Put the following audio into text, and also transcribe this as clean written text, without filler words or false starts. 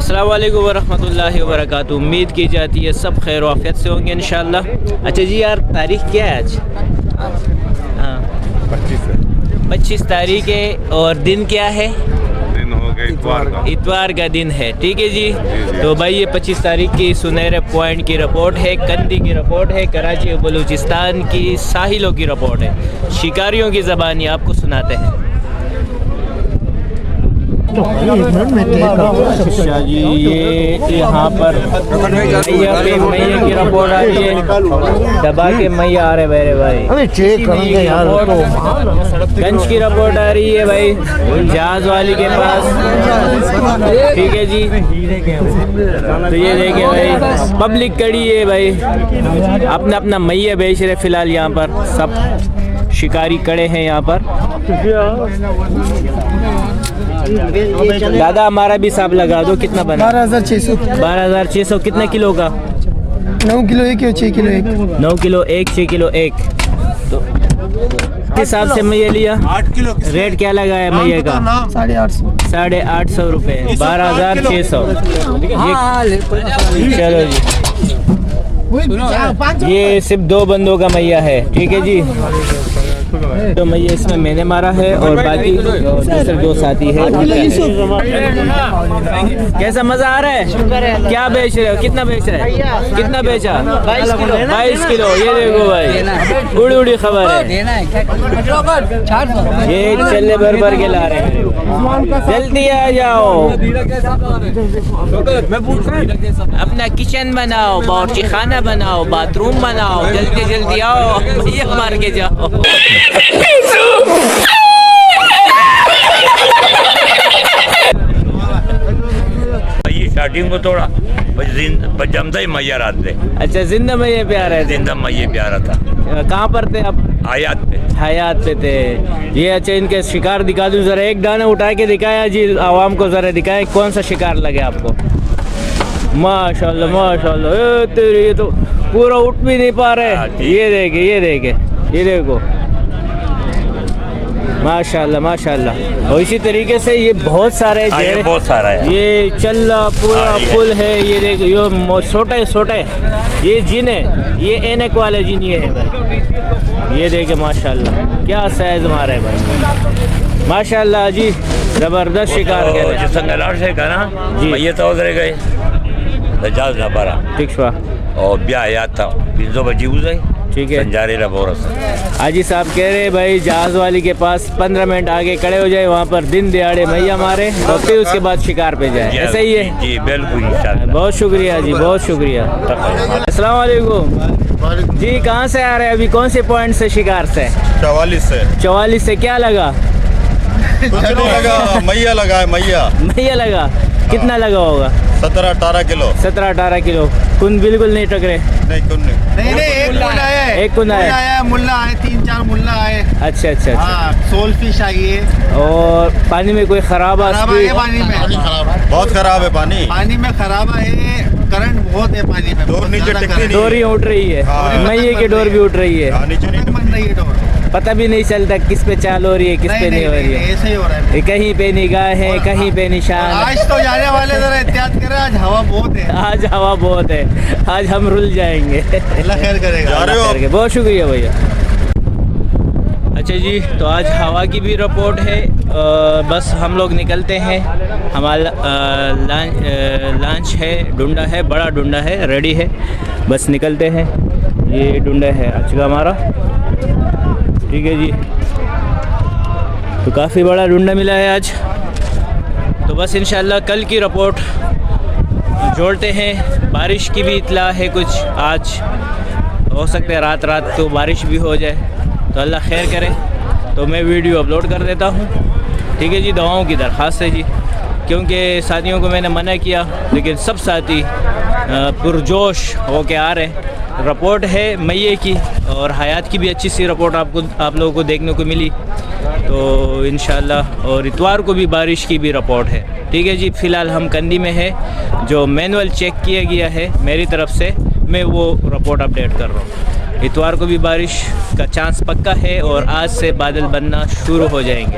अस्सलाम वालेकुम वरहमतुल्लाहि वबरकातुहू। उम्मीद की जाती है सब खैर आफियत से होंगे इंशाअल्लाह। अच्छा जी यार, तारीख क्या है आज? हाँ 25 तारीख है और दिन क्या है? दिन हो गया इतवार का दिन है। ठीक है जी। तो भाई ये 25 तारीख की सुनहरे पॉइंट की रिपोर्ट है, कंदी की रिपोर्ट है, कराची और बलूचिस्तान की साहिलों की रिपोर्ट है। शिकारियों की ज़बानी आपको सुनाते हैं। अच्छा जी, ये यहाँ पर मैया की रिपोर्ट आ रही है, दबा के मैया आ रहे मेरे भाई। चेक करेंगे यार, गंज की रिपोर्ट आ रही है भाई जहाज वाली के पास। ठीक है जी। तो ये देखे भाई पब्लिक कड़ी है भाई, अपना अपना मैया बेच रहे फिलहाल यहाँ पर, सब शिकारी कड़े हैं यहाँ पर। दादा हमारा भी हिसाब लगा दो, कितना बना? 12,600। 12,600 कितने किलो का? 9 किलो एक या 6 किलो एक? 9 किलो एक, 6 किलो एक। तो किस हिसाब से मैया लिया? 8 किलो। रेट क्या लगाया मैया का? 850। 850 रुपये, 12,600। चलो जी, ये सिर्फ 2 बंदों का मैया है। ठीक है जी। तो मैया इसमें मैंने मारा है और बाकी दूसरे 2 साथी है। कैसा मजा आ रहा है? क्या बेच रहे हो? कितना बेच रहे हैं? कितना बेचा? 22 किलो। ये देखो भाई, उड़ी उड़ी खबर है। ये चल्ले भर के ला रहे हैं। जल्दी आ जाओ, अपना किचन बनाओ, बावर्ची खाना बनाओ, बाथरूम बनाओ, जल्दी जल्दी आओ, ये मार के जाओ। स्टार्टिंग को थोड़ा जमता ही मैया रात पे। अच्छा, जिंदा मैया पे आ रहे थे? जिंदा मैया पे आ रहा था। कहाँ पर थे आप? हयात पे। हयात पे थे ये। अच्छा, इनके शिकार दिखा दूं जरा, एक दाना उठा के दिखाया जी आवाम को, जरा दिखाए कौन सा शिकार लगे आपको। माशाल्लाह माशाल्लाह, तेरी ये तो पूरा उठ भी नहीं पा रहे। ये देखे ये देखे, ये देखो माशाल्लाह माशाल्लाह। और इसी तरीके से ये बहुत सारे ये बहुत सारा है। ये चल्ला पूरा फुल है। ये देखो ये छोटे छोटे ये जिन है, ये एनक वाले जिन ये है भाई। ये देखे माशाल्लाह क्या साइज मारा है भाई, माशाल्लाह जी, जबरदस्त शिकार कर रहे हैं। से कहा जी मैया तो उधर गए जहाज ना पारा ठीक छुआ और ब्याह याद था 300 बजी उसे। ठीक है। संजारे रबोरस हाजी साहब कह रहे भाई जहाज वाली के पास 15 मिनट आगे खड़े हो जाए, वहाँ पर दिन दिहाड़े मैया मारे और फिर उसके बाद शिकार पे जाए। ऐसा ही है जी? बिल्कुल इंशाल्लाह। बहुत शुक्रिया जी, बहुत शुक्रिया। अस्सलाम वालेकुम जी। कहाँ से आ रहे हैं अभी, कौन से पॉइंट से शिकार से? 44 से। 44 से क्या लगा? कुछ नहीं लगा, मैया लगा है। मैया लगा। कितना लगा होगा? 17-18 किलो। 17-18 किलो। कुन बिल्कुल नहीं टकरे? नहीं कुन नहीं। एक कुन आया, मुल्ला आए, 3-4 मुल्ला आए। अच्छा अच्छा अच्छा। सोल फिश आई है। और पानी में कोई खराब है? पानी में बहुत खराब है पानी। पानी में खराब है, करंट बहुत है पानी में। डोर नीचे टिकती नहीं। डोरी उठ रही है, मैये की डोर भी उठ रही है। नीचे नहीं बन रही है डोर, पता भी नहीं चलता किस पे चाल हो रही है, किस पे नहीं हो रही है। ऐसे ही हो रहा है। कहीं पे निगाह है, कहीं पे निशान। आज तो जाने वाले जरा एहतियात करें, आज हवा बहुत है। आज हवा बहुत है, आज हम रुल जाएंगे। अल्लाह खैर करेगा। जा रहे हो? बहुत शुक्रिया भैया। अच्छा जी, तो आज हवा की भी रिपोर्ट है। बस हम लोग निकलते हैं। हमारा लॉन्च है, डुंडा है, बड़ा डुंडा है, रेडी है, बस निकलते हैं। ये डुंडा है आज का हमारा। ठीक है जी। तो काफ़ी बड़ा डुंडा मिला है आज। तो बस इंशाल्लाह कल की रिपोर्ट जोड़ते हैं। बारिश की भी इतला है कुछ, आज हो सकता है रात तो बारिश भी हो जाए, तो अल्लाह खैर करे। तो मैं वीडियो अपलोड कर देता हूँ। ठीक है जी। दवाओं की दरख्वास्त है जी, क्योंकि साथियों को मैंने मना किया, लेकिन सब साथी पुरजोश हो के आ रहे हैं। रिपोर्ट है मैये की और हयात की भी अच्छी सी रिपोर्ट आप लोगों को देखने को मिली। तो इंशाल्लाह और इतवार को भी बारिश की भी रिपोर्ट है। ठीक है जी। फ़िलहाल हम कंदी में है, जो मैनुअल चेक किया गया है मेरी तरफ से, मैं वो रिपोर्ट अपडेट कर रहा हूँ। इतवार को भी बारिश का चांस पक्का है और आज से बादल बनना शुरू हो जाएंगे।